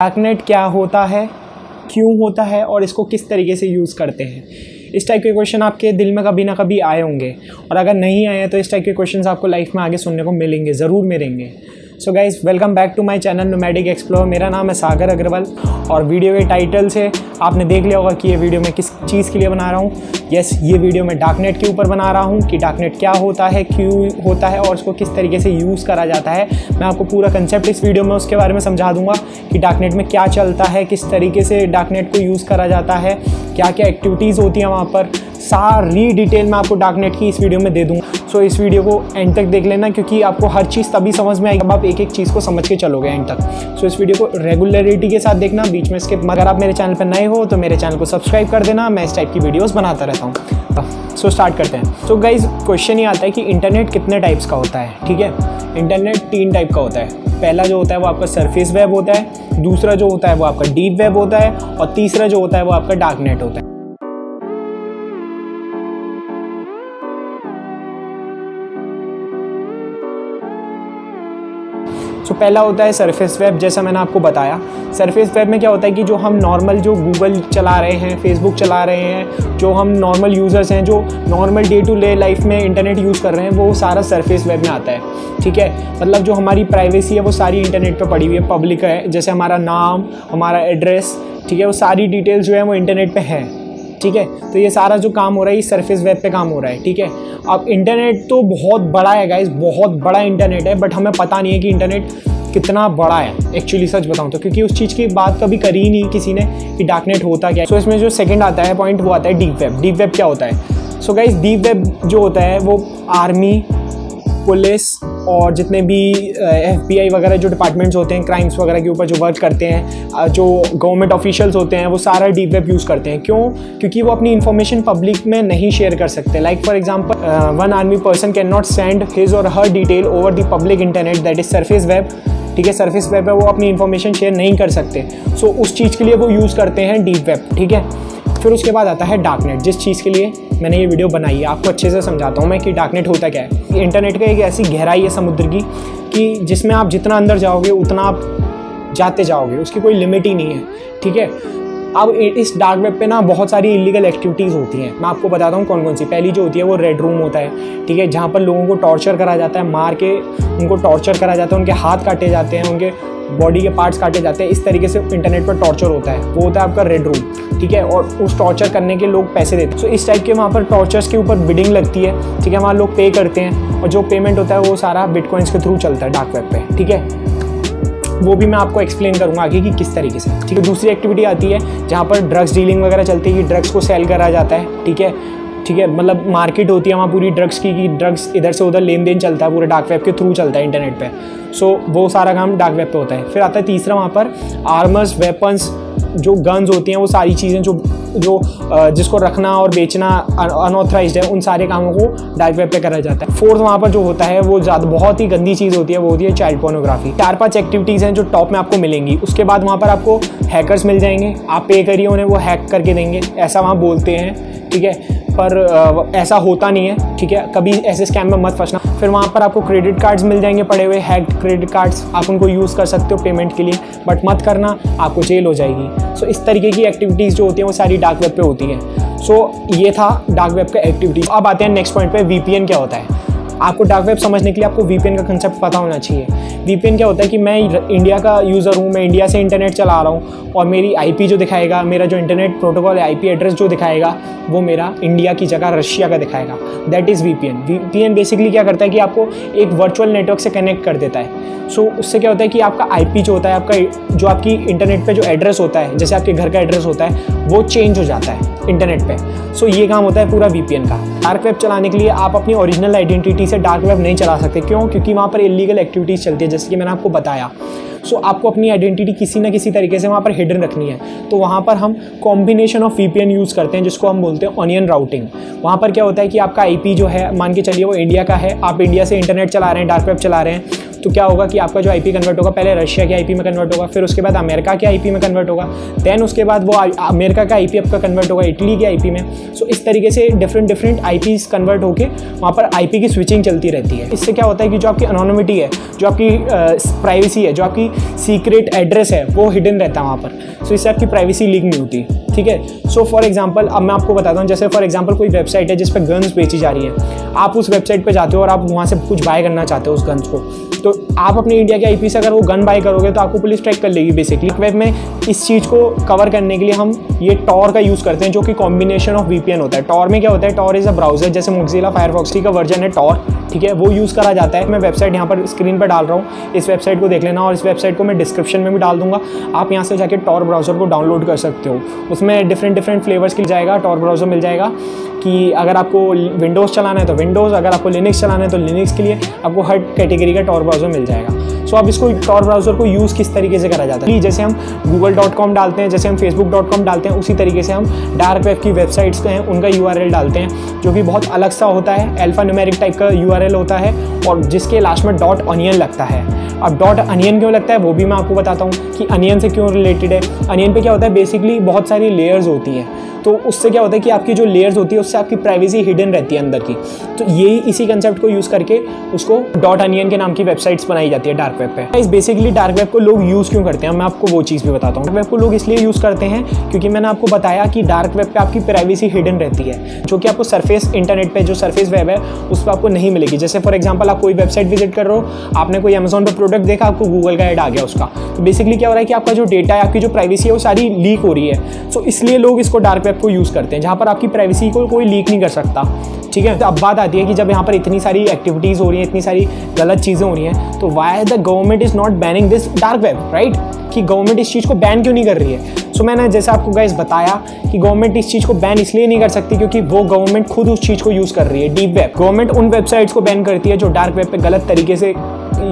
Darknet क्या होता है, क्यों होता है और इसको किस तरीके से यूज़ करते हैं। इस टाइप के क्वेश्चन आपके दिल में कभी ना कभी आए होंगे, और अगर नहीं आए तो इस टाइप के क्वेश्चंस आपको लाइफ में आगे सुनने को मिलेंगे, ज़रूर मिलेंगे। So guys, welcome back to my channel nomadic explore. मेरा नाम है सागर अग्रवाल और वीडियो के टाइटल से आपने देख लिया होगा कि ये वीडियो मैं किस चीज़ के लिए बना रहा हूँ। यस, ये वीडियो मैं डार्कनेट के ऊपर बना रहा हूँ कि डार्कनेट क्या होता है, क्यों होता है और उसको किस तरीके से यूज़ करा जाता है। मैं आपको पूरा कंसेप्ट इस वीडियो में उसके बारे में समझा दूंगा कि डार्कनेट में क्या चलता है, किस तरीके से डार्कनेट को यूज़ करा जाता है, क्या क्या एक्टिविटीज़ होती हैं वहाँ पर, सारी डिटेल मैं आपको डार्कनेट की इस वीडियो में दे दूँगा। सो इस वीडियो को एंड तक देख लेना, क्योंकि आपको हर चीज़ तभी समझ में आएगी जब आप एक एक चीज़ को समझ के चलोगे एंड तक। सो इस वीडियो को रेगुलरिटी के साथ देखना, बीच में स्किप। अगर आप मेरे चैनल पर नए हो तो मेरे चैनल को सब्सक्राइब कर देना, मैं इस टाइप की वीडियोस बनाता रहता हूँ। सो स्टार्ट करते हैं। सो गाइज, क्वेश्चन ये आता है कि इंटरनेट कितने टाइप्स का होता है। ठीक है, इंटरनेट 3 टाइप का होता है। पहला जो होता है वो आपका सरफेस वेब होता है, दूसरा जो होता है वो आपका डीप वेब होता है, और तीसरा जो होता है वो आपका डार्कनेट होता है। तो पहला होता है सरफेस वेब। जैसा मैंने आपको बताया, सरफेस वेब में क्या होता है कि जो हम नॉर्मल जो गूगल चला रहे हैं, फेसबुक चला रहे हैं, जो हम नॉर्मल यूज़र्स हैं, जो normal day to day life में इंटरनेट यूज़ कर रहे हैं, वो सारा सरफेस वेब में आता है। ठीक है, मतलब जो हमारी प्राइवेसी है वो सारी इंटरनेट पर पड़ी हुई है, पब्लिक है। जैसे हमारा नाम, हमारा एड्रेस, ठीक है, वो सारी डिटेल्स जो है वो इंटरनेट पर है। ठीक है, तो ये सारा जो काम हो रहा है ये सरफेस वेब पे काम हो रहा है। ठीक है, अब इंटरनेट तो बहुत बड़ा है गाइस, बहुत बड़ा इंटरनेट है, बट हमें पता नहीं है कि इंटरनेट कितना बड़ा है एक्चुअली, सच बताऊं तो, क्योंकि उस चीज़ की बात कभी करी ही नहीं किसी ने कि डार्कनेट होता क्या है। सो इसमें जो सेकंड आता है पॉइंट वो आता है डीप वेब। डीप वेब क्या होता है? सो गाइस, डीप वेब जो होता है वो आर्मी, पुलिस और जितने भी FBI वगैरह जो डिपार्टमेंट्स होते हैं क्राइम्स वगैरह के ऊपर जो वर्क करते हैं, जो गवर्नमेंट ऑफिशियल्स होते हैं, वो सारा डीप वेब यूज़ करते हैं। क्यों? क्योंकि वो अपनी इन्फॉर्मेशन पब्लिक में नहीं शेयर कर सकते। Like for example, one army person can not send his or her detail over the public internet, that is surface web. ठीक है, सरफेस वेब है, वो अपनी इन्फॉर्मेशन शेयर नहीं कर सकते। सो उस चीज़ के लिए वो यूज़ करते हैं डीप वेब। ठीक है, फिर उसके बाद आता है डार्कनेट, जिस चीज़ के लिए मैंने ये वीडियो बनाई है। आपको अच्छे से समझाता हूँ मैं कि डार्कनेट होता क्या है। इंटरनेट का एक ऐसी गहराई है समुद्र की कि जिसमें आप जितना अंदर जाओगे उतना आप जाते जाओगे, उसकी कोई लिमिट ही नहीं है। ठीक है, अब इस डार्क वेब पे ना बहुत सारी इलीगल एक्टिविटीज़ होती हैं। मैं आपको बताता हूँ कौन कौन सी। पहली जो होती है वो रेड रूम होता है। ठीक है, जहाँ पर लोगों को टॉर्चर करा जाता है, मार के उनको टॉर्चर करा जाता है, उनके हाथ काटे जाते हैं, उनके बॉडी के पार्ट्स काटे जाते हैं। इस तरीके से इंटरनेट पर टॉर्चर होता है, वो होता है आपका रेड रूम। ठीक है, और उस टॉर्चर करने के लोग पैसे देते हैं। सो इस टाइप के वहाँ पर टॉर्चर्स के ऊपर बिडिंग लगती है। ठीक है, वहाँ लोग पे करते हैं और जो पेमेंट होता है वो सारा बिटकॉइंस के थ्रू चलता है डार्क वेब पे। ठीक है, वो भी मैं आपको एक्सप्लेन करूँगा आगे कि किस तरीके से। ठीक है, दूसरी एक्टिविटी आती है जहाँ पर ड्रग्स डीलिंग वगैरह चलती है, ड्रग्स को सेल करा जाता है। ठीक है, ठीक है, मतलब मार्केट होती है वहाँ पूरी ड्रग्स की, कि ड्रग्स इधर से उधर लेन देन चलता है, पूरे डार्क वेब के थ्रू चलता है इंटरनेट पे। सो वो सारा काम डार्क वेब पे होता है। फिर आता है तीसरा वहाँ पर आर्मर्स, वेपन्स, जो गन्स होती हैं, वो सारी चीज़ें जो जिसको रखना और बेचना अनऑथराइज्ड है, उन सारे कामों को डार्क वेब पे करा जाता है। फोर्थ वहाँ पर जो होता है वो ज़्यादा बहुत ही गंदी चीज़ होती है, वो होती है चाइल्ड पोर्नोग्राफी। 4-5 एक्टिविटीज़ हैं जो टॉप में आपको मिलेंगी। उसके बाद वहाँ पर आपको हैकर्स मिल जाएंगे, आप पे करिए उन्हें, वो हैक करके देंगे, ऐसा वहाँ बोलते हैं। ठीक है, पर ऐसा होता नहीं है। ठीक है, कभी ऐसे स्कैम में मत फंसना। फिर वहाँ पर आपको क्रेडिट कार्ड्स मिल जाएंगे पड़े हुए, हैक्ड क्रेडिट कार्ड्स, आप उनको यूज़ कर सकते हो पेमेंट के लिए, बट मत करना, आपको जेल हो जाएगी। सो इस तरीके की एक्टिविटीज़ जो होती हैं वो सारी डार्क वेब पे होती हैं। सो ये था डार्क वेब का एक्टिविटीज। अब आते हैं नेक्स्ट पॉइंट पे, VPN क्या होता है। आपको डार्क वेब समझने के लिए आपको VPN का कंसेप्ट पता होना चाहिए। VPN क्या होता है कि मैं इंडिया का यूज़र हूँ, मैं इंडिया से इंटरनेट चला रहा हूँ और मेरी IP जो दिखाएगा, मेरा जो इंटरनेट प्रोटोकॉल है, IP एड्रेस जो दिखाएगा वो मेरा इंडिया की जगह रशिया का दिखाएगा। That is VPN। VPN basically क्या करता है कि आपको एक वर्चुअल नेटवर्क से कनेक्ट कर देता है। सो उससे क्या होता है कि आपका IP जो होता है, आपका जो आपकी इंटरनेट पे जो एड्रेस होता है, जैसे आपके घर का एड्रेस होता है, वो चेंज हो जाता है इंटरनेट पे। सो ये काम होता है पूरा VPN का। डार्क वेब चलाने के लिए आप अपनी ओरिजिनल आइडेंटिटी से डार्क वेब नहीं चला सकते। क्यों? क्योंकि वहाँ पर इलीगल एक्टिविटीज़ चलती है, जैसे कि मैंने आपको बताया। सो आपको अपनी आइडेंटिटी किसी ना किसी तरीके से वहाँ पर हिडन रखनी है। तो वहाँ पर हम कॉम्बिनेशन ऑफ VPN यूज़ करते हैं, जिसको हम बोलते हैं ऑनियन राउटिंग। वहाँ पर क्या होता है कि आपका IP जो है, मान के चलिए वो इंडिया का है, आप इंडिया से इंटरनेट चला रहे हैं, डार्क वेब चला रहे हैं, तो क्या होगा कि आपका जो आईपी कन्वर्ट होगा, पहले रशिया के आईपी में कन्वर्ट होगा, फिर उसके बाद अमेरिका के आईपी में कन्वर्ट होगा, देन उसके बाद वो अमेरिका का आईपी आपका कन्वर्ट होगा इटली के आईपी में। सो इस तरीके से डिफरेंट आईपीज कन्वर्ट होकर वहाँ पर आईपी की स्विचिंग चलती रहती है। इससे क्या होता है कि जो आपकी एनोनिमिटी है, जो आपकी प्राइवेसी है, जो आपकी सीक्रेट एड्रेस है, वो हिडन रहता है वहाँ पर। सो इससे आपकी प्राइवेसी लीक नहीं होती, ठीक है। सो फॉर एग्जांपल अब मैं आपको बताता हूँ, जैसे फॉर एग्जांपल कोई वेबसाइट है जिस पे गन्स बेची जा रही हैं, आप उस वेबसाइट पे जाते हो और आप वहाँ से कुछ बाय करना चाहते हो उस गन्स को, तो आप अपने इंडिया के आईपी से अगर वो गन बाय करोगे तो आपको पुलिस ट्रैक कर लेगी बेसिकली। वेब में इस चीज़ को कवर करने के लिए हम ये टॉर का यूज़ करते हैं, जो कि कॉम्बिनेशन ऑफ वीपीएन होता है। टॉर में क्या होता है, टॉर इज़ अ ब्राउजर, जैसे मोज़िला फायरफॉक्स का वर्जन है टॉर, ठीक है, वो यूज़ करा जाता है। मैं वेबसाइट यहाँ पर स्क्रीन पर डाल रहा हूँ, इस वेबसाइट को देख लेना और इस वेबसाइट को मैं डिस्क्रिप्शन में भी डाल दूंगा। आप यहाँ से जाके टॉर ब्राउज़र को डाउनलोड कर सकते हो। उसमें डिफरेंट फ्लेवर्स के जाएगा, टॉर ब्राउज़र मिल जाएगा कि अगर आपको विंडोज़ चलाना है तो विंडोज़, अगर आपको लिनक्स चलाना है तो लिनक्स के लिए आपको हर कैटेगरी का टॉर ब्राउज़र मिल जाएगा। सो अब इसको टॉर ब्राउज़र को यूज़ किस तरीके से करा जाता है, जैसे हम google.com डालते हैं, जैसे हम facebook.com डालते हैं, उसी तरीके से हम डार्क वेब की वेबसाइट्स हैं उनका URL डालते हैं, जो कि बहुत अलग सा होता है, अल्फा न्यूमेरिक टाइप का URL होता है और जिसके लास्ट में .onion लगता है। अब .onion क्यों लगता है वो भी मैं आपको बताता हूँ कि अनियन से क्यों रिलेटेड है। अनियन पे क्या होता है, बेसिकली बहुत सारी लेयर्स होती हैं, तो उससे क्या होता है कि आपकी जो लेयर्स होती है उससे आपकी प्राइवेसी हिडन रहती है अंदर की। तो यही इसी कंसेप्ट को यूज़ करके उसको .onion के नाम की वेबसाइट्स बनाई जाती है डार्क वेब पे। इस बेसिकली डार्क वेब को लोग यूज़ क्यों करते हैं, मैं आपको वो चीज़ भी बताता हूँ। डार्क वेब को लोग इसलिए यूज़ करते हैं क्योंकि मैंने आपको बताया कि डार्क वेब पे आपकी प्राइवेसी हिडन रहती है, जो कि आपको सरफेस इंटरनेट पे जो सरफेस वेब है उस पर आपको नहीं मिलेगी। जैसे फॉर एग्जाम्पल आप कोई वेबसाइट विजिट कर रहे हो, आपने कोई अमेजोन पर प्रोडक्ट देखा, आपको गूगल का ऐड आ गया उसका, तो बेसिकली क्या हो रहा है कि आपका जो डेटा है, आपकी जो प्राइवेसी है वो सारी लीक हो रही है। सो इसलिए लोग इसको डार्क वेब को यूज़ करते हैं, जहाँ पर आपकी प्राइवेसी को कोई लीक नहीं कर सकता, ठीक है। तो अब बात आती है कि जब यहाँ पर इतनी सारी एक्टिविटीज़ हो रही हैं, इतनी सारी गलत चीज़ें हो रही हैं, तो why the government is not banning this dark web, right, कि गवर्नमेंट इस चीज़ को बैन क्यों नहीं कर रही है। सो मैंने जैसे आपको गाइस बताया कि गवर्नमेंट इस चीज़ को बैन इसलिए नहीं कर सकती क्योंकि वो गवर्नमेंट खुद उस चीज़ को यूज़ कर रही है। डीप वेब, गवर्नमेंट उन वेबसाइट्स को बैन करती है जो डार्क वेब पे गलत तरीके से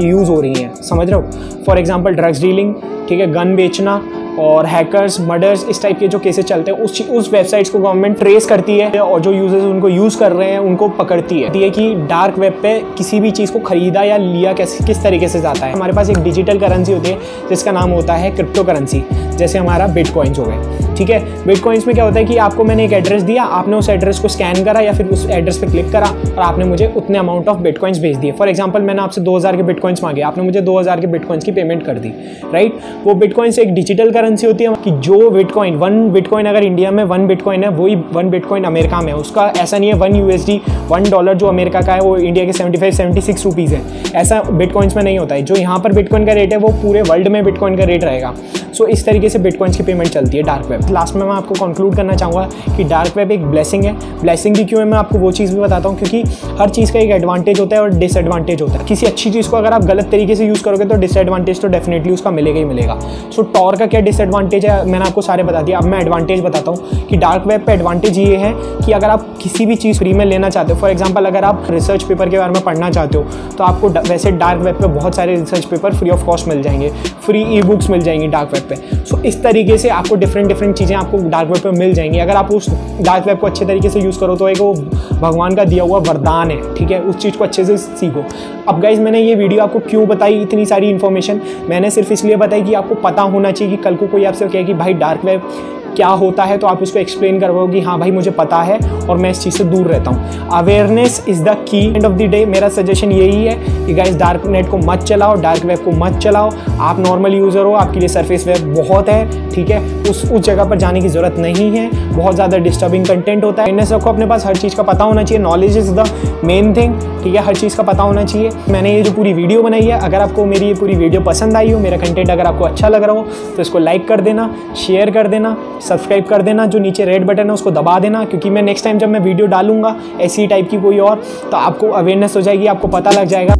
यूज़ हो रही हैं, समझ रहे हो। फॉर एग्जांपल ड्रग्स डीलिंग, ठीक है, गन बेचना और हैकर्स, मर्डर्स, इस टाइप के जो केसेस चलते हैं उस वेबसाइट्स को गवर्नमेंट ट्रेस करती है और जो यूजर्स उनको यूज़ कर रहे हैं उनको पकड़ती है कि डार्क वेब पे किसी भी चीज़ को खरीदा या लिया किस तरीके से जाता है। हमारे पास एक डिजिटल करेंसी होती है जिसका नाम होता है क्रिप्टो करेंसी, जैसे हमारा बिटकॉइंस हो गए, ठीक है। बिटकॉइंस में क्या होता है कि आपको मैंने एक एड्रेस दिया, आपने उस एड्रेस को स्कैन करा या फिर उस एड्रेस पे क्लिक करा और आपने मुझे उतने अमाउंट ऑफ बिटकॉइंस भेज दिए। फॉर एग्जांपल मैंने आपसे 2000 के बिटकॉइंस मांगे, आपने मुझे 2000 के बिटकॉइंस की पेमेंट कर दी, राइट। वो बिटकॉइंस एक डिजिटल करेंसी होती है कि जो बिटकॉइन 1 बिटकॉइन अगर इंडिया में 1 बिटकॉइन है, वही 1 बिटकॉइन अमेरिका में है। उसका ऐसा नहीं है 1 USD $1 जो अमेरिका का है वो इंडिया के 75-76 रुपीज़ है, ऐसा बिटकॉइंस में नहीं होता है। जो यहाँ पर बिटकॉइन का रेट है वो पूरे वर्ल्ड में बिटकॉइन का रेट रहेगा। सो इस तरीके से बिटकॉइंस की पेमेंट चलती है डार्क वेब। लास्ट में मैं आपको कंक्लूड करना चाहूँगा कि डार्क वेब एक ब्लेसिंग है। ब्लेसिंग भी क्यों है मैं आपको वो चीज़ भी बताता हूँ, क्योंकि हर चीज़ का एक एडवांटेज होता है और डिसएडवांटेज होता है। किसी अच्छी चीज़ को अगर आप गलत तरीके से यूज़ करोगे तो डिसएडवांटेज तो डेफिनेटली उसका मिलेगा ही मिलेगा। सो टॉर का क्या डिसएडवांटेज है मैंने आपको सारे बता दिया। अब मैं एडवांटेज बताता हूँ कि डार्क वेब पे एडवांटेज ये है कि अगर आप किसी भी चीज़ फ्री में लेना चाहते हो, फॉर एग्जांपल अगर आप रिसर्च पेपर के बारे में पढ़ना चाहते हो तो आपको वैसे डार्क वेब पे बहुत सारे research paper free of cost मिल जाएंगे, फ्री ई-बुक्स मिल जाएंगी डार्क वेब पे। सो इस तरीके से आपको डिफरेंट चीज़ें आपको डार्क वेब पे मिल जाएंगी। अगर आप उस डार्क वेब को अच्छे तरीके से यूज़ करो तो एक वो भगवान का दिया हुआ वरदान है, ठीक है। उस चीज़ को अच्छे से सीखो। अब गाइज मैंने ये वीडियो आपको क्यों बताई, इतनी सारी इन्फॉर्मेशन मैंने सिर्फ इसलिए बताई कि आपको पता होना चाहिए कि कल को कोई आपसे कहे कि भाई डार्क वेब क्या होता है, तो आप उसको एक्सप्लेन कर पाओगे कि हाँ भाई मुझे पता है और मैं इस चीज़ से दूर रहता हूँ। Awareness is the key. End of the day मेरा सजेशन यही है कि गाइस डार्क नेट को मत चलाओ, डार्क वेब को मत चलाओ। आप नॉर्मल यूज़र हो, आपके लिए सरफेस वेब बहुत है, ठीक है। उस जगह पर जाने की ज़रूरत नहीं है, बहुत ज़्यादा डिस्टर्बिंग कंटेंट होता है। अवेयरनेस रखो अपने पास, हर चीज़ का पता होना चाहिए। Knowledge is the main thing, ठीक है। हर चीज़ का पता होना चाहिए। मैंने ये जो पूरी वीडियो बनाई है, अगर आपको मेरी ये पूरी वीडियो पसंद आई हो, मेरा कंटेंट अगर आपको अच्छा लग रहा हो तो इसको लाइक कर देना, शेयर कर देना, सब्सक्राइब कर देना। जो नीचे रेड बटन है उसको दबा देना, क्योंकि मैं नेक्स्ट टाइम जब मैं वीडियो डालूंगा ऐसी टाइप की कोई और, तो आपको अवेयरनेस हो जाएगी, आपको पता लग जाएगा।